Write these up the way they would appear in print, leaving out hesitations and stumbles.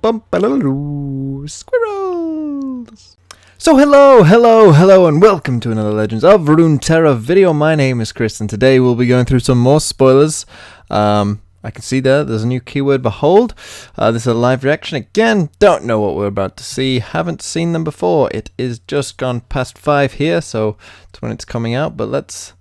Squirrels! So hello, and welcome to another Legends of Runeterra video. My name is Chris, and today we'll be going through some more spoilers. I can see there's a new keyword, behold. This is a live reaction. Again, don't know what we're about to see. Haven't seen them before. It is just gone past 5 here, so it's when it's coming out. But let's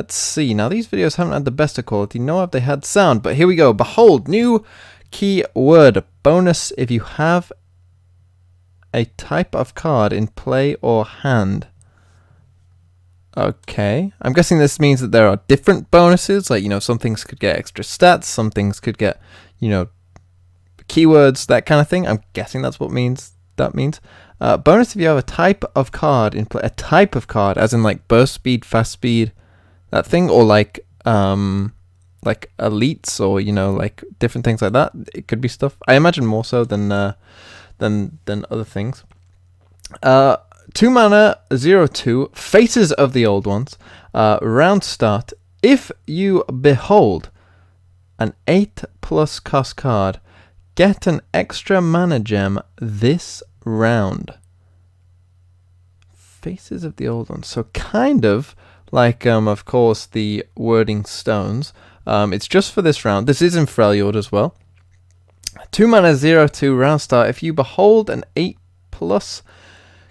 see. Now, these videos haven't had the best of quality, nor have they had sound. But here we go. Behold, new keyword. Bonus if you have a type of card in play or hand. Okay, I'm guessing this means that there are different bonuses, like, some things could get extra stats, some things could get, keywords, that kind of thing. I'm guessing that's what that means. Bonus if you have a type of card in play, a type of card, as in like burst speed, fast speed, that thing, or like elites, or like different things like that. It could be stuff. I imagine more so than other things. 2 mana, 0/2, Faces of the Old Ones. Round start. If you behold an 8+ cost card, get an extra mana gem this round. Faces of the Old Ones. So kind of like, of course, the Wording Stones. It's just for this round. This is in Freljord as well. 2 mana, 0/2, round start. If you behold an 8+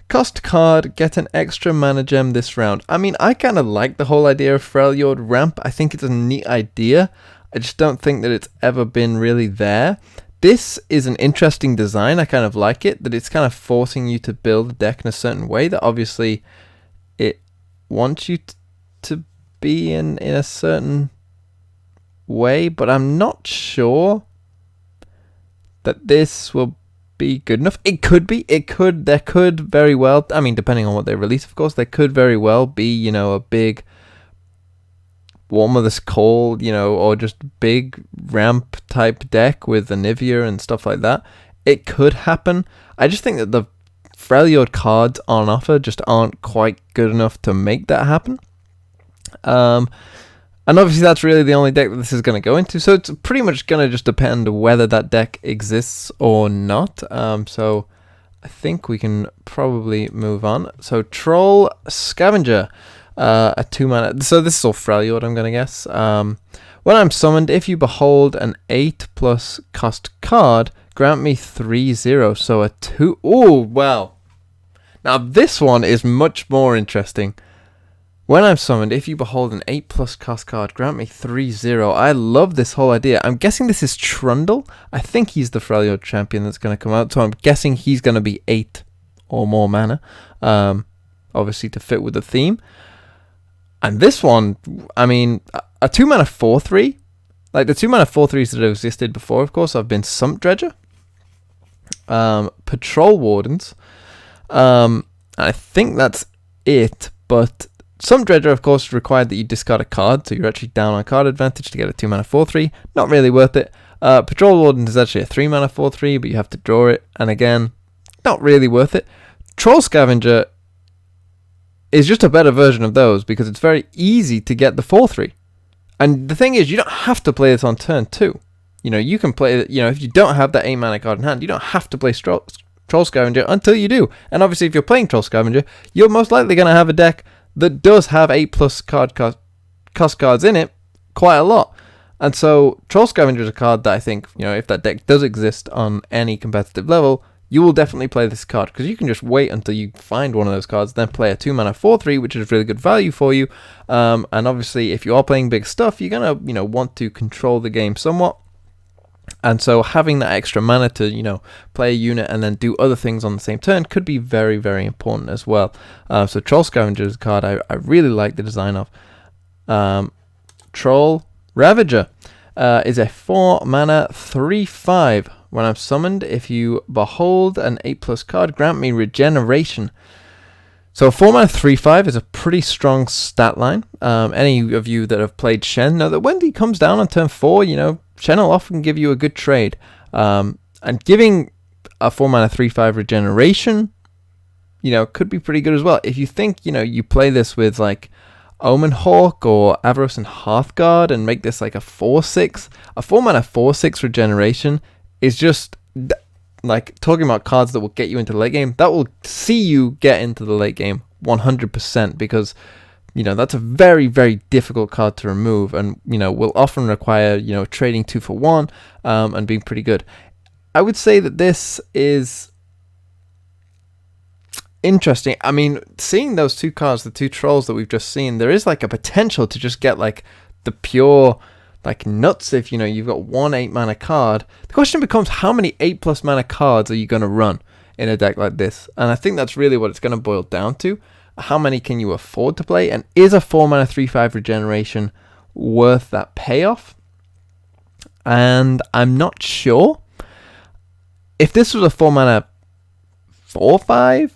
cost card, get an extra mana gem this round. I mean, I kind of like the whole idea of Freljord ramp. I think it's a neat idea. I just don't think that it's ever been really there. This is an interesting design. I kind of like it, that it's kind of forcing you to build a deck in a certain way, that obviously it wants you to be in a certain way, but I'm not sure that this will be good enough. It could be. There could very well, I mean, depending on what they release, of course, there could very well be, a big Warm of the Cold, or just big ramp type deck with Anivia and stuff like that. It could happen. I just think that the Freljord cards on offer just aren't quite good enough to make that happen. And obviously that's really the only deck that this is going to go into, so it's pretty much going to just depend whether that deck exists or not. So I think we can probably move on. So Troll Scavenger, a 2 mana. So this is all Freljord, I'm going to guess. When I'm summoned, if you behold an 8+ cost card, grant me 3/0. So a 2. Oh, well. Now this one is much more interesting. When I'm summoned, if you behold an 8+ cost card, grant me 3/0. I love this whole idea. I'm guessing this is Trundle. I think he's the Freljord champion that's going to come out, so I'm guessing he's going to be 8 or more mana, obviously to fit with the theme. And this one, I mean, a 2 mana 4/3, like the 2 mana 4/3s that have existed before, of course, have been Sump Dredger, Patrol Wardens, I think that's it, but Sump Dredger, of course, required that you discard a card, so you're actually down on card advantage to get a 2 mana 4/3. Not really worth it. Patrol Warden is actually a 3 mana 4/3, but you have to draw it, and again, not really worth it. Troll Scavenger is just a better version of those, because it's very easy to get the 4/3. And the thing is, you don't have to play this on turn 2. You can play it, if you don't have that 8 mana card in hand, you don't have to play Troll Scavenger until you do. And obviously, if you're playing Troll Scavenger, you're most likely going to have a deck that does have 8+ cost cards in it, quite a lot. And so Troll Scavenger is a card that I think, if that deck does exist on any competitive level, you will definitely play this card, because you can just wait until you find one of those cards, then play a 2 mana 4/3, which is really good value for you. And obviously, if you are playing big stuff, you're going to, want to control the game somewhat. And so having that extra mana to, play a unit and then do other things on the same turn could be very, very important as well. So Troll Scavenger is a card I really like the design of. Troll Ravager is a 4 mana 3/5. When I'm summoned, if you behold an 8+ card, grant me Regeneration. So a 4 mana 3/5 is a pretty strong stat line. Any of you that have played Shen know that when he comes down on turn 4, Shen will often give you a good trade. And giving a 4 mana 3/5 Regeneration, could be pretty good as well. If you think, you play this with like Omen Hawk or Avarice and Hearthguard and make this like a 4/6, a 4 mana 4/6 Regeneration is just like talking about cards that will get you into the late game, that will see you get into the late game 100%, because that's a very, very difficult card to remove, and will often require trading 2 for 1 and being pretty good. I would say that this is interesting. I mean, seeing those 2 cards, the 2 trolls that we've just seen, there is like a potential to just get like the pure like nuts if you've got 1 8 mana card. The question becomes, how many 8+ mana cards are you going to run in a deck like this? And I think that's really what it's going to boil down to. How many can you afford to play, and is a 4 mana 3/5 regeneration worth that payoff? And I'm not sure. If this was a 4 mana 4/5,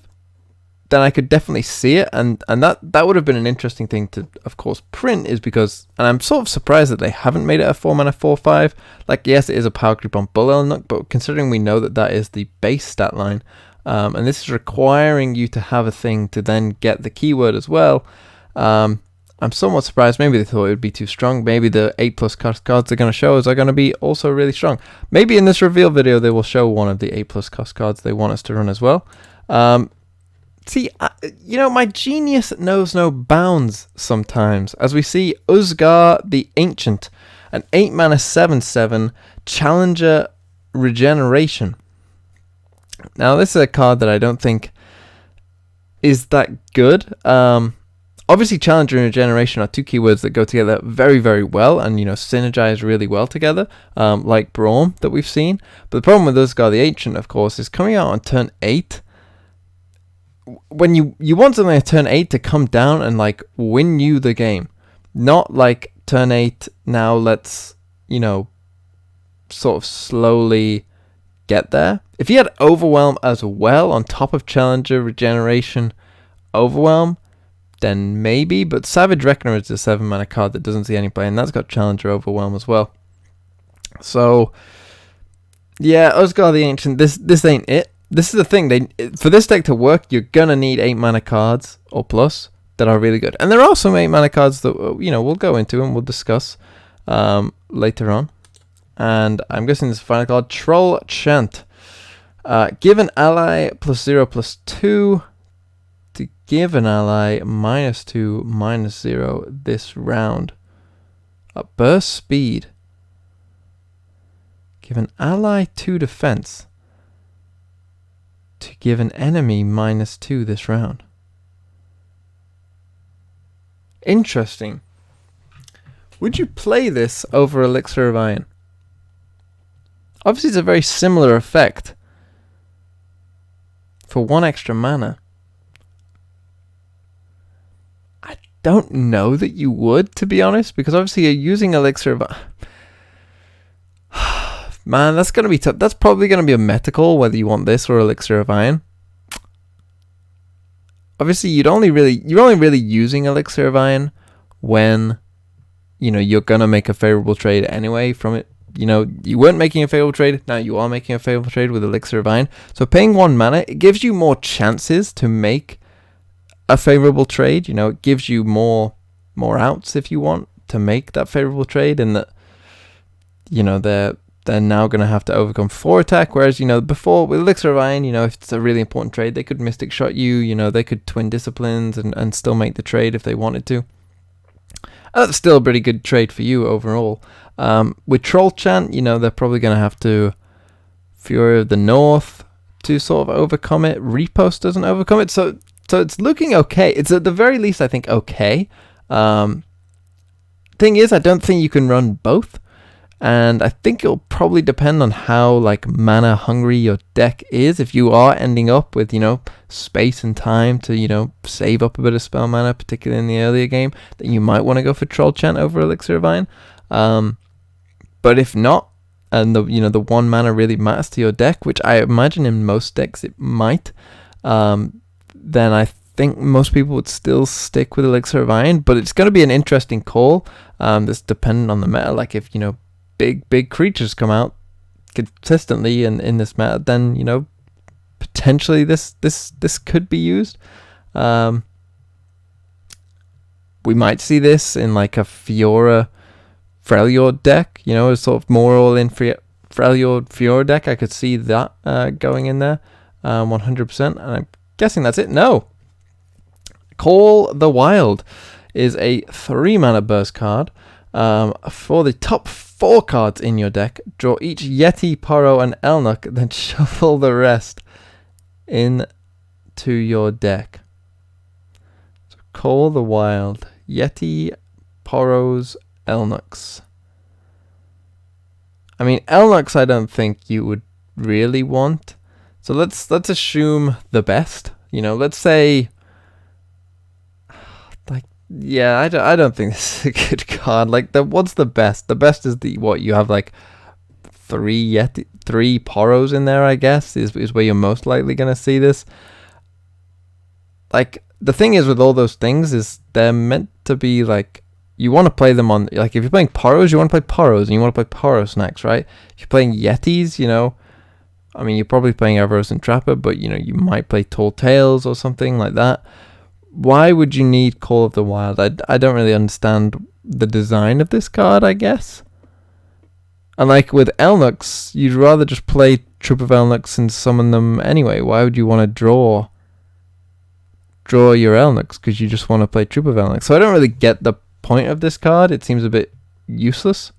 then I could definitely see it, and that would have been an interesting thing to, of course, print, is because, and I'm sort of surprised that they haven't made it a 4 mana 4/5. Like, yes, it is a power creep on Bull Elnuk, but considering we know that that is the base stat line, and this is requiring you to have a thing to then get the keyword as well, I'm somewhat surprised. Maybe they thought it would be too strong. Maybe the 8+ cost cards they're going to show us are going to be also really strong. Maybe in this reveal video they will show one of the 8+ cost cards they want us to run as well. See, my genius knows no bounds sometimes, as we see Uzgar the Ancient, an 8 mana 7/7 Challenger regeneration. Now, this is a card that I don't think is that good. Obviously, Challenger and regeneration are 2 keywords that go together very, very well, and synergize really well together, like Braum that we've seen. But the problem with Uzgar the Ancient, of course, is coming out on turn 8. When you want something at turn 8 to come down and like win you the game, not like turn 8, now let's sort of slowly get there. If you had Overwhelm as well on top of Challenger regeneration Overwhelm, then maybe, but Savage Reckoner is a 7 mana card that doesn't see any play, and that's got Challenger Overwhelm as well. So yeah, Uzgar the Ancient, this ain't it. This is the thing, for this deck to work, you're gonna need 8 mana cards or plus that are really good. And there are some 8 mana cards that we'll go into and we'll discuss later on. And I'm guessing this is the final card, Troll Chant. Give an ally +0/+2 to give an ally -2/-0 this round. At burst speed. Give an ally 2 defense to give an enemy -2 this round. Interesting. Would you play this over Elixir of Iron? Obviously, it's a very similar effect for 1 extra mana. I don't know that you would, to be honest, because obviously you're using Elixir of Iron. Man, that's going to be tough. That's probably going to be a meta call, whether you want this or Elixir of Iron. Obviously, you're only really using Elixir of Iron when you're going to make a favorable trade anyway from it. You weren't making a favorable trade, now you are making a favorable trade with Elixir of Iron. So paying 1 mana, it gives you more chances to make a favorable trade. It gives you more outs if you want to make that favorable trade, and that they're now going to have to overcome 4 attack, whereas before with Elixir of Iron, if it's a really important trade, they could Mystic Shot you, they could Twin Disciplines and still make the trade if they wanted to. That's still a pretty good trade for you overall. With Troll Chant, they're probably going to have to Fury of the North to sort of overcome it. Repost doesn't overcome it, so it's looking okay. It's at the very least, I think, okay. Thing is, I don't think you can run both. And I think it'll probably depend on how like mana hungry your deck is. If you are ending up with space and time to save up a bit of spell mana, particularly in the earlier game, then you might want to go for Troll Chant over Elixir of Iron. But if not, and the 1 mana really matters to your deck, which I imagine in most decks it might, then I think most people would still stick with Elixir of Iron. But it's going to be an interesting call. That's dependent on the meta. Like if big creatures come out consistently in this meta, then potentially this could be used. We might see this in like a Fiora Freljord deck, a sort of more all in Freljord Fiora deck, I could see that going in there 100%. And I'm guessing that's it. No. Call the Wild is a 3-mana burst card. For the top 4 cards in your deck, draw each Yeti, Poro, and Elnuk, then shuffle the rest into your deck. So Call the Wild, Yeti, Poros, Elnuks. I mean, Elnuks I don't think you would really want. So let's assume the best. You know, let's say, like, yeah, I don't think this is a good card. Like, what's the best? The best is what you have, like 3 Poros in there, I guess, is where you're most likely gonna see this. Like, the thing is with all those things is they're meant to be like, you want to play them on, like, if you're playing Poros, you want to play Poros, and you want to play Poros next, right? If you're playing Yetis, you know, I mean, you're probably playing Everos and Trapper, but, you know, you might play Tall Tales or something like that. Why would you need Call of the Wild? I don't really understand the design of this card, I guess. And, like, with Elnuks, you'd rather just play Troop of Elnuks and summon them anyway. Why would you want to draw your Elnuks? Because you just want to play Troop of Elnuks. So I don't really get the point of this card. It seems a bit useless,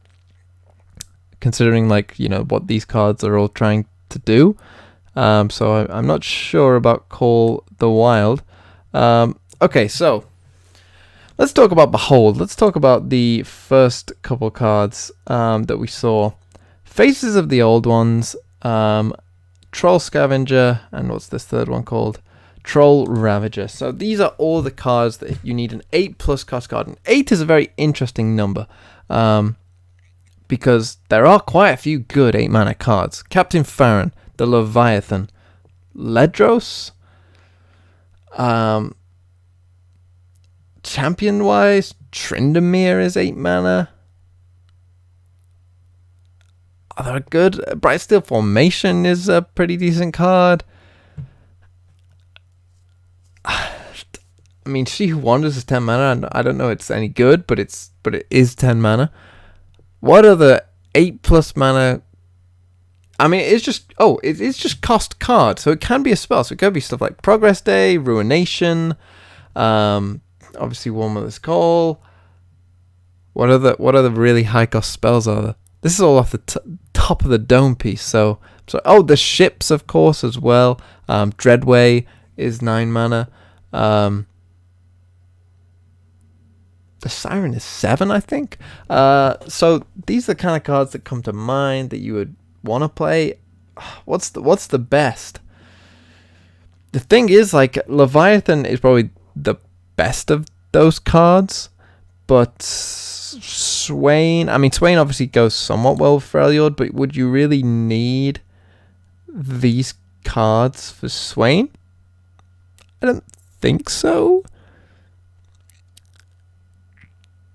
considering, like, you know, what these cards are all trying to do. So I'm not sure about Call the Wild. Okay, so let's talk about Behold. Let's talk about the first couple cards that we saw. Faces of the Old Ones, Troll Scavenger, and what's this third one called? Troll Ravager. So these are all the cards that you need an 8+ cost card. And 8 is a very interesting number, because there are quite a few good 8-mana cards. Captain Farron, the Leviathan, Ledros, champion-wise, Tryndamere is 8-mana. They're good. Brightsteel Formation is a pretty decent card. I mean, She Who Wanders is 10 mana, and I don't know it's any good, but it is 10 mana. What are the 8+ mana? I mean, it's just cost card, so it can be a spell. So it could be stuff like Progress Day, Ruination, obviously Warmother's Call. What are the really high cost spells are there? This is all off the top of the dome piece. So the ships, of course, as well. Dreadway is 9 mana. The Siren is 7, I think. So these are the kind of cards that come to mind that you would want to play. What's the best? The thing is, like, Leviathan is probably the best of those cards, but Swain obviously goes somewhat well with Freljord, but would you really need these cards for Swain? I don't think so.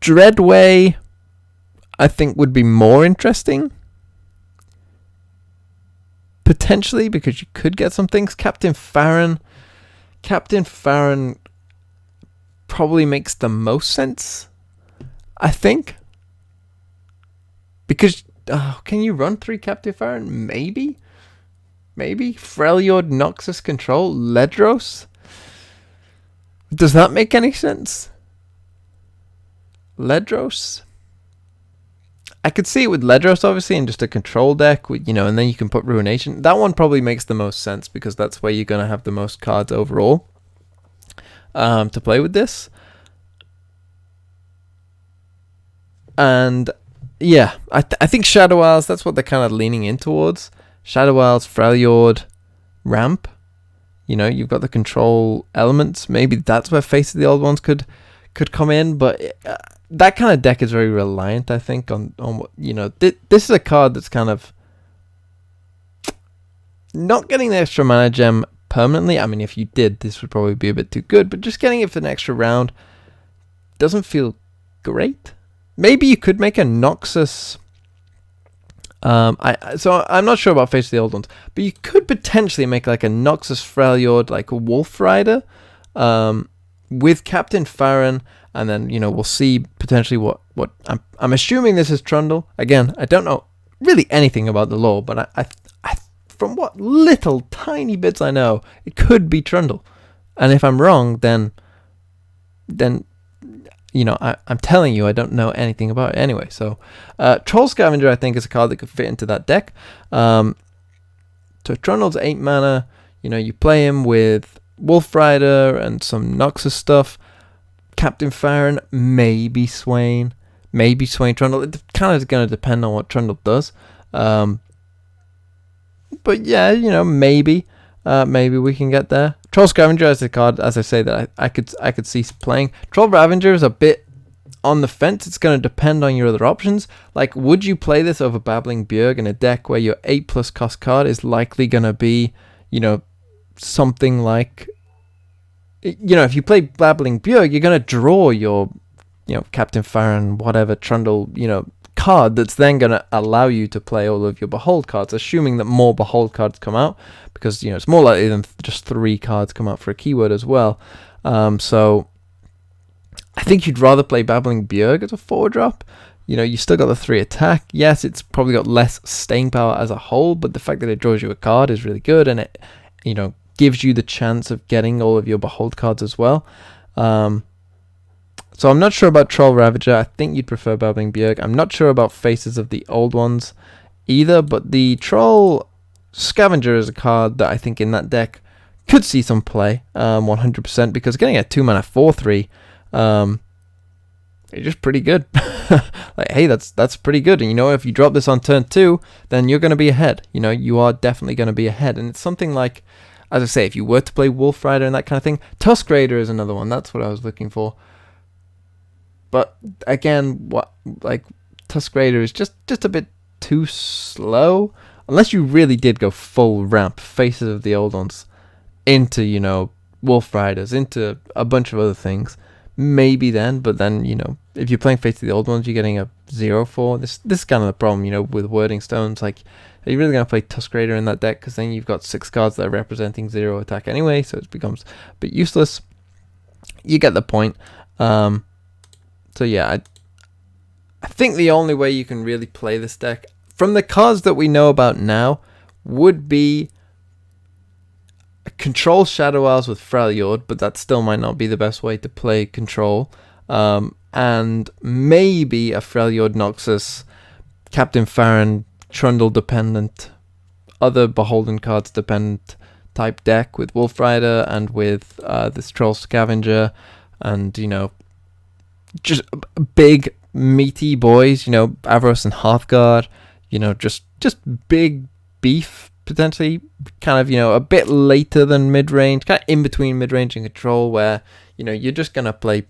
Dreadway, I think, would be more interesting, potentially, because you could get some things. Captain Farron probably makes the most sense, I think, because can you run 3 Captain Farron? Maybe Freljord, Noxus Control, Ledros. Does that make any sense? Ledros? I could see it with Ledros, obviously, in just a control deck, with, you know, and then you can put Ruination. That one probably makes the most sense, because that's where you're going to have the most cards overall to play with this. And yeah, I think Shadow Isles, that's what they're kind of leaning in towards. Shadow Isles, Freljord, Ramp. You know, you've got the control elements. Maybe that's where Face of the Old Ones could come in, but that kind of deck is very reliant, I think, on what, you know. This is a card that's kind of not getting the extra mana gem permanently. I mean, if you did, this would probably be a bit too good, but just getting it for an extra round doesn't feel great. Maybe you could make a Noxus. So I'm not sure about Face of the Old Ones, but you could potentially make like a Noxus Freljord, like a Wolf Rider, with Captain Farron, and then, you know, we'll see potentially what I'm assuming this is Trundle. Again, I don't know really anything about the lore, but I from what little tiny bits I know, it could be Trundle. And if I'm wrong, then I'm telling you I don't know anything about it anyway. So Troll Scavenger, I think, is a card that could fit into that deck. So Trundle's 8 mana. You play him with Wolf Rider and some Noxus stuff. Captain Farron, maybe Swain Trundle. It kind of is going to depend on what Trundle does. But yeah, maybe we can get there. Troll Scavenger is a card, as I say, that I could see playing. Troll Ravager is a bit on the fence. It's going to depend on your other options. Like, would you play this over Babbling Bjerg in a deck where your 8+ cost card is likely going to be, something like, if you play Babbling Bjerg, you're going to draw your, Captain Farron, whatever, Trundle, card that's then going to allow you to play all of your Behold cards, assuming that more Behold cards come out, because, it's more likely than just 3 cards come out for a keyword as well. So I think you'd rather play Babbling Bjerg as a 4-drop. You still got the 3 attack. Yes, it's probably got less staying power as a whole, but the fact that it draws you a card is really good, and it, gives you the chance of getting all of your Behold cards as well. So I'm not sure about Troll Ravager. I think you'd prefer Babbling Bjerg. I'm not sure about Faces of the Old Ones either, but the Troll Scavenger is a card that I think in that deck could see some play, 100%, because getting a 2-mana 4/3, it's just pretty good. Like, hey, that's pretty good. And if you drop this on turn 2, then you're going to be ahead. You are definitely going to be ahead. And it's something like, as I say, if you were to play Wolf Rider and that kind of thing, Tusk Raider is another one. That's what I was looking for. But again, Tusk Raider is just a bit too slow. Unless you really did go full ramp, Faces of the Old Ones, into, Wolf Riders, into a bunch of other things. Maybe then, but then, if you're playing Faces of the Old Ones, you're getting a 0/4. This is kind of the problem, with Wording Stones. Like, are you really going to play Tusk Raider in that deck? Because then you've got 6 cards that are representing 0 attack anyway, so it becomes a bit useless. You get the point. So yeah, I think the only way you can really play this deck, from the cards that we know about now, would be Control Shadow Isles with Freljord, but that still might not be the best way to play Control. And maybe a Freljord Noxus, Captain Farron, Trundle dependent, other Beholden cards dependent type deck with Wolf Rider and with this Troll Scavenger, and just big meaty boys, Avaros and Hearthguard, just big beef, potentially kind of, a bit later than mid-range, kind of in between mid-range and Control, where, you're just going to play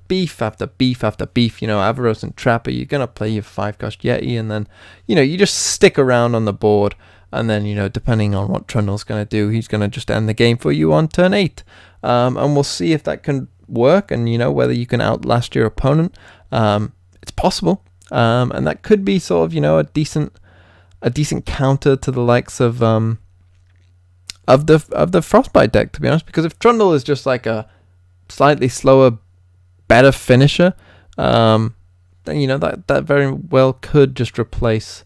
beef after beef after beef, Avaros and Trapper, you're going to play your 5-cost Yeti, and then, you just stick around on the board, and then, depending on what Trundle's going to do, he's going to just end the game for you on turn 8. And we'll see if that can work, and, whether you can outlast your opponent. It's possible, and that could be sort of, a decent counter to the likes of the Frostbite deck, to be honest, because if Trundle is just like a slightly slower, better finisher, then that very well could just replace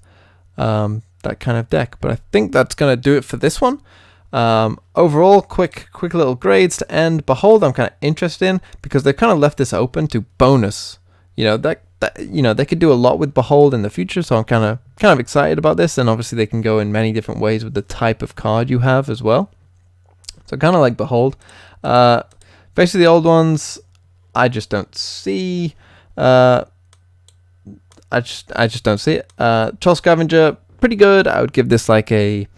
that kind of deck. But I think that's going to do it for this one. Overall, quick little grades to end. Behold, I'm kind of interested in, because they've kind of left this open to bonus. They could do a lot with Behold in the future, so I'm kind of excited about this. And obviously they can go in many different ways with the type of card you have as well. So kind of like Behold. Basically the Old Ones, I just don't see. I just don't see it. Troll Scavenger, pretty good. I would give this like a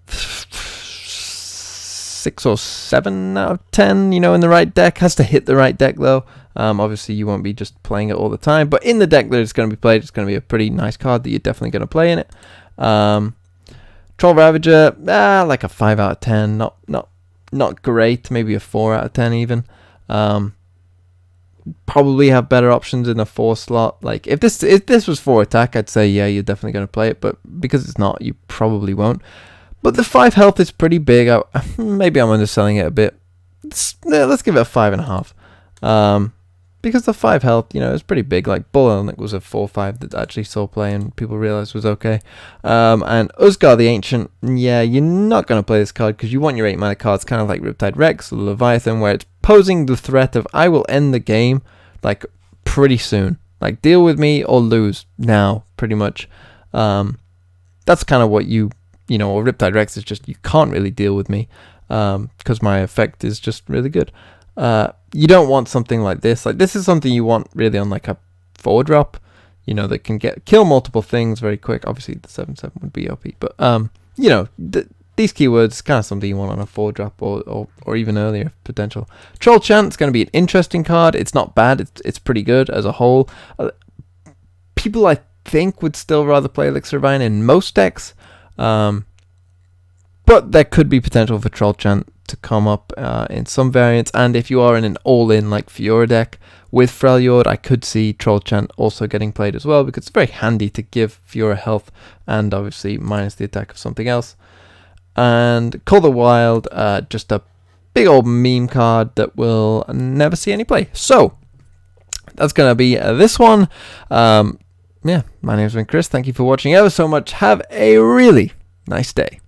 6 or 7 out of 10, in the right deck. Has to hit the right deck though. Obviously you won't be just playing it all the time, but in the deck that it's going to be played, it's going to be a pretty nice card that you're definitely going to play in it. Troll Ravager, like a 5 out of 10. Not great, maybe a 4 out of 10 even. Probably have better options in the 4 slot. Like if this was 4 attack, I'd say yeah, you're definitely going to play it, but because it's not, you probably won't. But the 5 health is pretty big. Maybe I'm underselling it a bit. Let's give it a 5.5. because the 5 health, you know, is pretty big. Like Bull Elnick was a 4/5 that actually saw play and people realized was okay. And Usgar the Ancient, yeah, you're not going to play this card because you want your 8 mana cards, kind of like Riptide Rex or Leviathan, where it's posing the threat of I will end the game like pretty soon. Like deal with me or lose now, pretty much. That's kind of what you know, or Riptide Rex is just you can't really deal with me because my effect is just really good. You don't want something like this. Like this is something you want really on like a 4-drop, you know, that can kill multiple things very quick. Obviously the 7/7 would be OP, but you know, these keywords kind of something you want on a 4-drop or even earlier potential. Troll Chant is going to be an interesting card. It's not bad. It's pretty good as a whole. People I think would still rather play Elixir Vine in most decks, but there could be potential for Troll Chant to come up in some variants, and if you are in an all-in like Fiora deck with Freljord, I could see Troll Chant also getting played as well, because it's very handy to give Fiora health and obviously minus the attack of something else. And Call the Wild, just a big old meme card that will never see any play. So that's gonna be this one. Yeah, my name's been Chris. Thank you for watching ever so much. Have a really nice day.